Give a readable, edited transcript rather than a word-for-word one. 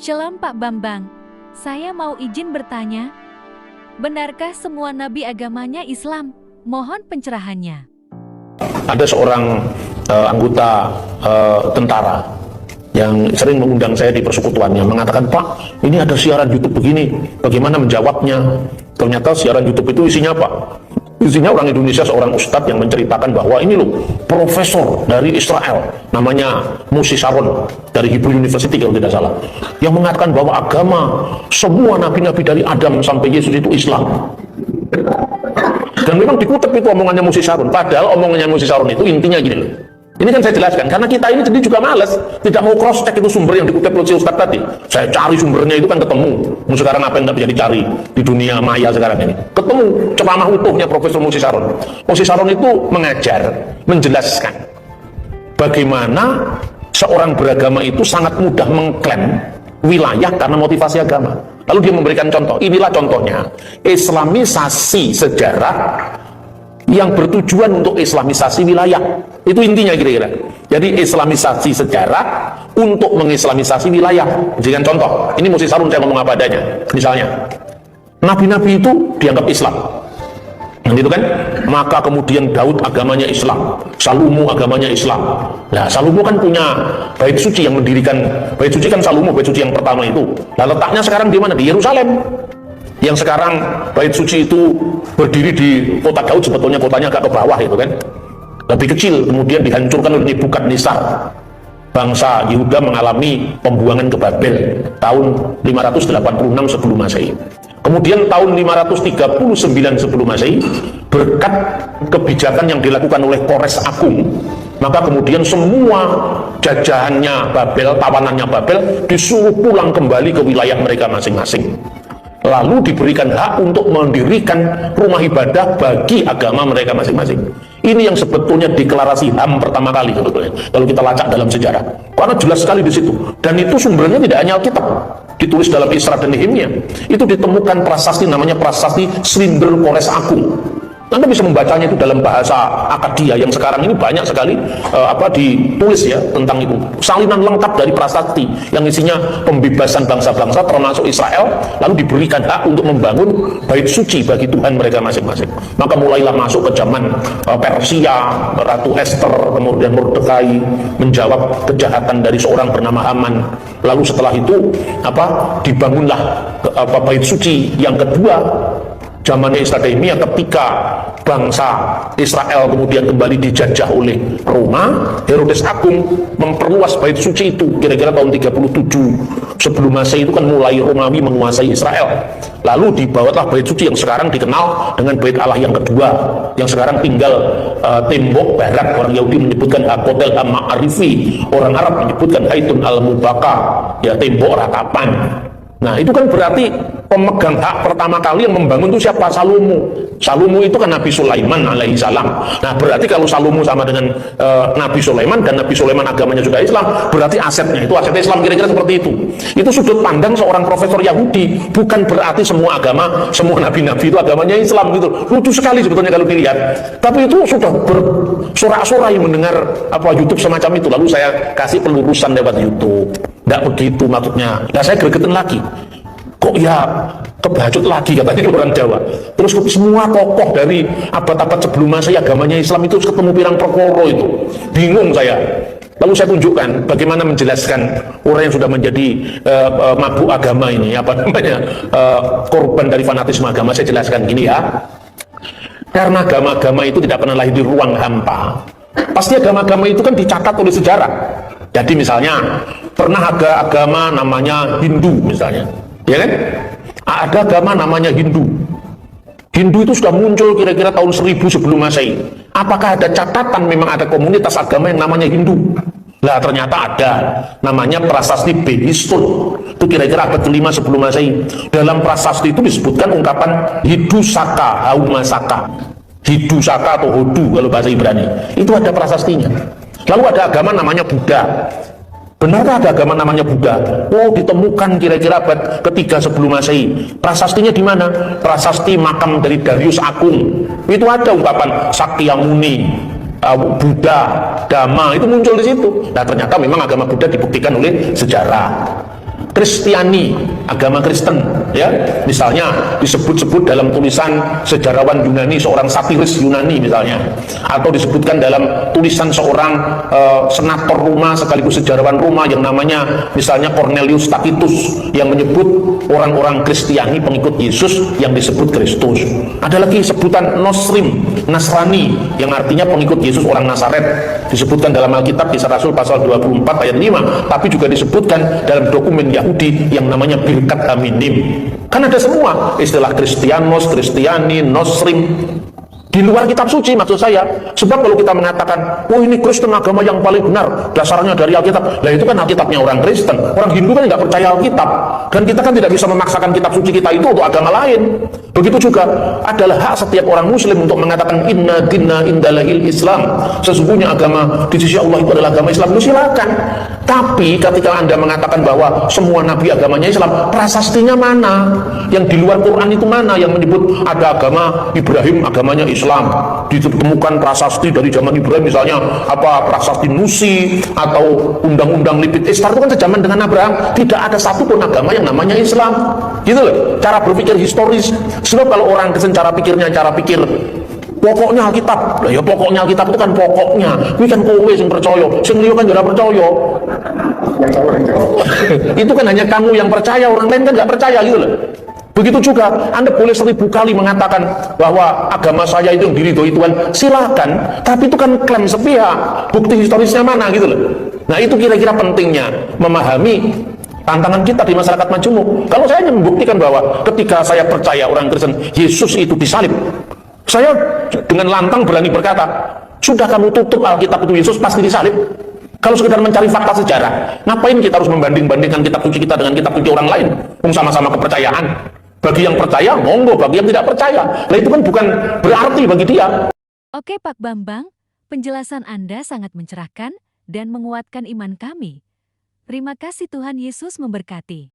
Shalom Pak Bambang, saya mau izin bertanya, benarkah semua nabi agamanya Islam? Mohon pencerahannya. Ada seorang anggota tentara yang sering mengundang saya di persekutuannya, mengatakan, "Pak, ini ada siaran YouTube begini, bagaimana menjawabnya?" Ternyata siaran YouTube itu isinya apa? Isinya orang Indonesia, seorang ustadz yang menceritakan bahwa ini loh, profesor dari Israel, namanya Moshe Sharon, dari Hebrew University kalau tidak salah, yang mengatakan bahwa agama semua nabi-nabi dari Adam sampai Yesus itu Islam. Dan memang dikutip itu omongannya Moshe Sharon, padahal omongannya Moshe Sharon itu intinya gini loh. Ini kan saya jelaskan, karena kita ini jadi juga males, tidak mau cross check itu sumber yang dikutip oleh si Ustadz tadi. Saya cari sumbernya itu kan ketemu. Sekarang apa yang nggak bisa dicari di dunia maya sekarang ini? Ketemu ceramah utuhnya Profesor Moshe Sharon. Moshe Sharon itu mengajar, menjelaskan bagaimana seorang beragama itu sangat mudah mengklaim wilayah karena motivasi agama. Lalu dia memberikan contoh, inilah contohnya, Islamisasi sejarah yang bertujuan untuk Islamisasi wilayah. Itu intinya kira-kira. Jadi Islamisasi sejarah untuk mengislamisasi wilayah. Jadikan contoh, ini Moshe Sharon saya ngomong apa adanya. Misalnya, nabi-nabi itu dianggap Islam, gitu kan? Maka kemudian Daud agamanya Islam, Salomo agamanya Islam. Nah, Salomo kan punya bait suci yang mendirikan bait suci kan Salomo, bait suci yang pertama itu. Nah, letaknya sekarang di mana? Di Yerusalem. Yang sekarang bait suci itu berdiri di kota Daud, sebetulnya kotanya agak ke bawah itu kan, lebih kecil, kemudian dihancurkan oleh Nebukadnezar. Bangsa Yehuda mengalami pembuangan ke Babel tahun 586 sebelum Masehi. Kemudian tahun 539 sebelum Masehi, berkat kebijakan yang dilakukan oleh Kores Agung, maka kemudian semua jajahannya Babel, tawanannya Babel disuruh pulang kembali ke wilayah mereka masing-masing. Lalu diberikan hak untuk mendirikan rumah ibadah bagi agama mereka masing-masing. Ini yang sebetulnya deklarasi HAM pertama kali sebetulnya, kalau kita lacak dalam sejarah, karena jelas sekali di situ. Dan itu sumbernya tidak hanya Alkitab, ditulis dalam Isra dan Nehemia. Itu ditemukan prasasti, namanya prasasti Slinder Kores Agung. Anda bisa membacanya itu dalam bahasa Akadia yang sekarang ini banyak sekali ditulis ya tentang itu. Salinan lengkap dari prasasti yang isinya pembebasan bangsa-bangsa termasuk Israel, lalu diberikan hak untuk membangun bait suci bagi Tuhan mereka masing-masing. Maka mulailah masuk ke zaman Persia, Ratu Esther, kemudian Mordekai menjawab kejahatan dari seorang bernama Haman. Lalu setelah itu dibangunlah bait suci yang kedua zamannya Isra dan Nehemia, ketika bangsa Israel kemudian kembali dijajah oleh Roma. Herodes Agung memperluas bait suci itu kira-kira tahun 37 sebelum Masehi. Itu kan mulai Romawi menguasai Israel, lalu dibawalah bait suci yang sekarang dikenal dengan bait Allah yang kedua, yang sekarang tinggal tembok barat. Orang Yahudi menyebutkan Hakotel Ma'arifi, orang Arab menyebutkan Haitun Al-Mubaka, ya tembok ratapan. Nah, itu kan berarti pemegang hak pertama kali yang membangun itu siapa? Salomo. Salomo itu kan Nabi Sulaiman alaihi salam. Nah, berarti kalau Salomo sama dengan Nabi Sulaiman, dan Nabi Sulaiman agamanya juga Islam, berarti asetnya itu aset Islam, kira-kira seperti itu. Itu sudut pandang seorang profesor Yahudi, bukan berarti semua agama, semua nabi-nabi itu agamanya Islam gitu. Lucu sekali sebetulnya kalau dilihat. Tapi itu sudah bersorak-sorai mendengar YouTube semacam itu. Lalu saya kasih pelurusan lewat YouTube. Tidak begitu maksudnya. Nah, saya gregetin lagi. Kok ya kebacut lagi katanya orang Jawa. Terus semua tokoh dari abad-abad sebelum Masehi agamanya Islam itu ketemu pirang perkara itu. Bingung saya. Lalu saya tunjukkan bagaimana menjelaskan orang yang sudah menjadi mabuk agama ini, korban dari fanatisme agama. Saya jelaskan gini ya. Karena agama-agama itu tidak pernah lahir di ruang hampa. Pasti agama-agama itu kan dicatat oleh sejarah. Jadi misalnya pernah ada agama namanya Hindu misalnya, ya kan? Ada agama namanya Hindu. Hindu itu sudah muncul kira-kira tahun 1000 sebelum Masehi. Apakah ada catatan memang ada komunitas agama yang namanya Hindu? Nah, ternyata ada, namanya prasasti Behistun. Itu kira-kira abad ke-5 sebelum Masehi. Dalam prasasti itu disebutkan ungkapan Hidusaka, Haumasaka. Hidusaka atau Hodu kalau bahasa Ibrani. Itu ada prasastinya. Lalu ada agama namanya Buddha. Benarkah ada agama namanya Buddha? Oh, ditemukan kira-kira abad ketiga sebelum Masehi. Prasastinya di mana? Prasasti makam dari Darius Agung. Itu ada ungkapan Sakyamuni, Buddha, Dhamma, itu muncul di situ. Nah, ternyata memang agama Buddha dibuktikan oleh sejarah. Kristiani, agama Kristen, ya. Misalnya disebut-sebut dalam tulisan sejarawan Yunani, seorang satiris Yunani misalnya, atau disebutkan dalam tulisan seorang senator Roma sekaligus sejarawan Roma yang namanya misalnya Cornelius Tacitus yang menyebut orang-orang Kristiani pengikut Yesus yang disebut Kristus. Ada lagi sebutan Nosrim, Nasrani, yang artinya pengikut Yesus orang Nazaret, disebutkan dalam Alkitab Kisah Rasul pasal 24 ayat 5, tapi juga disebutkan dalam dokumen Yahudi yang namanya Birkat Haminim. Kan ada semua istilah Kristianos, Kristiani, Nosrim di luar kitab suci maksud saya. Sebab kalau kita mengatakan, oh ini Kristen agama yang paling benar, dasarnya dari Alkitab, lah itu kan Alkitabnya orang Kristen. Orang Hindu kan nggak percaya Alkitab, dan kita kan tidak bisa memaksakan kitab suci kita itu untuk agama lain. Begitu juga adalah hak setiap orang Muslim untuk mengatakan inna dinna indalahil Islam, sesungguhnya agama di sisi Allah itu adalah agama Islam. Itu silakan. Tapi ketika Anda mengatakan bahwa semua nabi agamanya Islam, prasastinya mana? Yang di luar Quran itu mana yang menyebut ada agama Ibrahim agamanya Islam? Ditemukan prasasti dari zaman Ibrahim misalnya apa prasasti Nusi atau undang-undang Lipit Istar itu kan sejaman dengan Abraham. Tidak ada satupun agama yang namanya Islam. Gitu loh. Cara berpikir historis. Sebab kalau orang Kristen cara pikir pokoknya Alkitab. Lah ya pokoknya Alkitab itu kan pokoknya. Kuwi kan kowe sing percaya, sing liya kan ora percaya. Itu kan hanya kamu yang percaya, orang lain kan nggak percaya gitu loh. Begitu juga Anda boleh 1000 kali mengatakan bahwa agama saya itu yang diridhoi Tuhan, silakan, tapi itu kan klaim sepihak. Bukti historisnya mana gitu loh. Nah itu kira-kira pentingnya memahami tantangan kita di masyarakat majemuk. Kalau saya hanya membuktikan bahwa ketika saya percaya orang Kristen Yesus itu disalib, saya dengan lantang berani berkata, sudah kamu tutup Alkitab itu Yesus pasti disalib. Kalau sekedar mencari fakta sejarah, ngapain kita harus membanding-bandingkan kitab suci kita dengan kitab suci orang lain? Sama-sama kepercayaan. Bagi yang percaya, monggo. Bagi yang tidak percaya, nah itu kan bukan berarti bagi dia. Oke Pak Bambang, penjelasan Anda sangat mencerahkan dan menguatkan iman kami. Terima kasih, Tuhan Yesus memberkati.